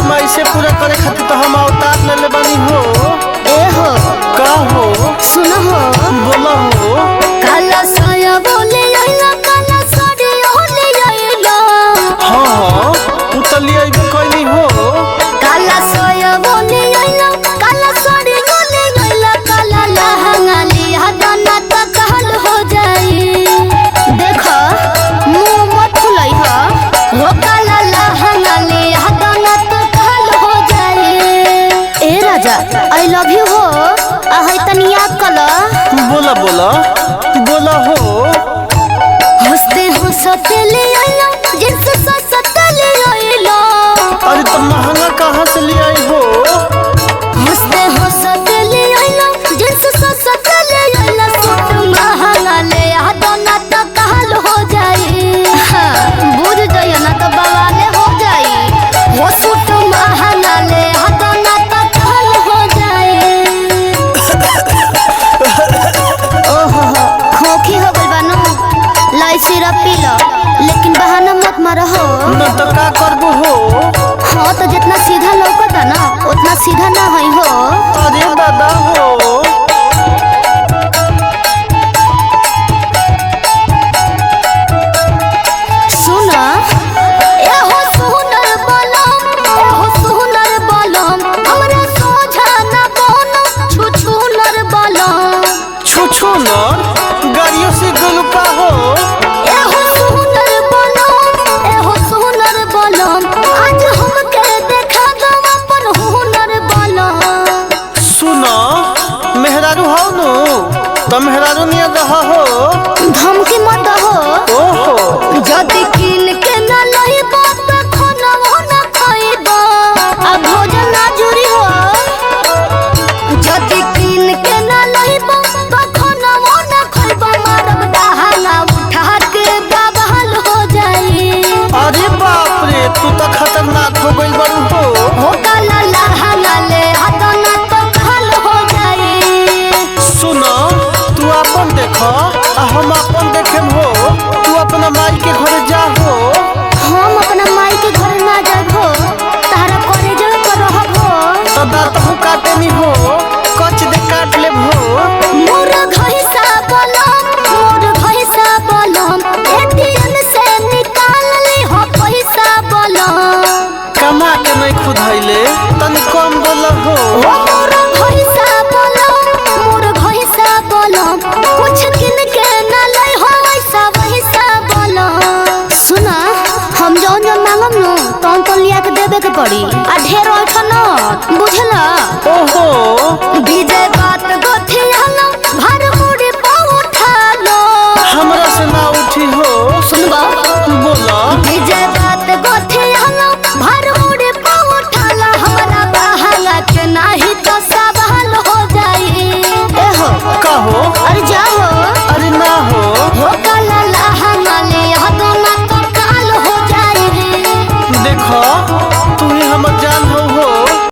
फरमाइश पूरा करे खातिर तो हम अवतार ले बनी हो। ए हो का हो सुनो हो बोला हो। काला साया बोले आइला काला साड़ी ओले आइला। हाँ हाँ उतली आई कोई हो। काला साया बोले आइला काला साड़ी ओले आइला काला लहंगा लिया दाना त कहल हो जाई। देखो मुंह मत खुलाई हो काला लहंगा लिया दाना त कहल हो जाई। ए राजा आई लव यू हो आहै तनी याद कला। बोला बोला बोला हो। हंसते हंसते ले आइला जिनसे सस्ता ले आइला। अरे तो महंगा कहाँ से ले आई हो। हंसते हंसते ले आइला जिनसे सस्ता ले आइला। सूट महंगा ले आ दोना तो कहल हो जाई। बुझ जाइए ना तो बवाले हो जाई। वो सूट महंगा ले आ दोना तो कहल हो जाई। ओहो खोखी हो गइल बानो लाई सिरप पी लो लेकिन बहाना मत मारो हो। न तो का करबो हो। हाँ तो जितना सीधा लौकता ना उतना सीधा ना है हो। अरे दादा हो। सुना ए हो सुनर बलम हमरा सोझा ना बोनो छुछु नर बलम। छुछु न गाड़ियों से गोलू का हो। ए हो सुनर बलम आज हमके देखा दो अपन हुनर बलम। सुना मेहरारू हो नु तो मेहरारू नियर रहा हो। धमकी मत हो। ओहो जदि किन के ना लइबो त खाना ना खाइबो आ भोजन ना जुरी हो। जदि किन के ना लइबो त खाना ना खाइबो मारब दहाना उठा के बवाल हो जाई। अरे बाप रे तू तो खतरनाक हो गई बड़ू हो। हो काला लहंगा ले हतना तो कहल हो जाई। सुना तू अपन देखो आ हम अपन देखेम हो। तू अपना माई के घर जा हो। हम अपना माई के घर ना जाबो तारा करे जग पर रहबो। तो दांत हूँ काटे नहीं हो कच दे काट ले हो। मोर घइसा बलम एटीएम से निकाल ली हो पैसा बलम। कमा के नहीं खुदाइले तनी कम बोल हो। मोर घइसा बलम कुछ किन के ना लई हो ऐसा वैसा बलम। सुना हम जौन मांगम नु तौन तो लिया के देबे के पड़ी आ ढेर ओठन बुझला। ओहो विजय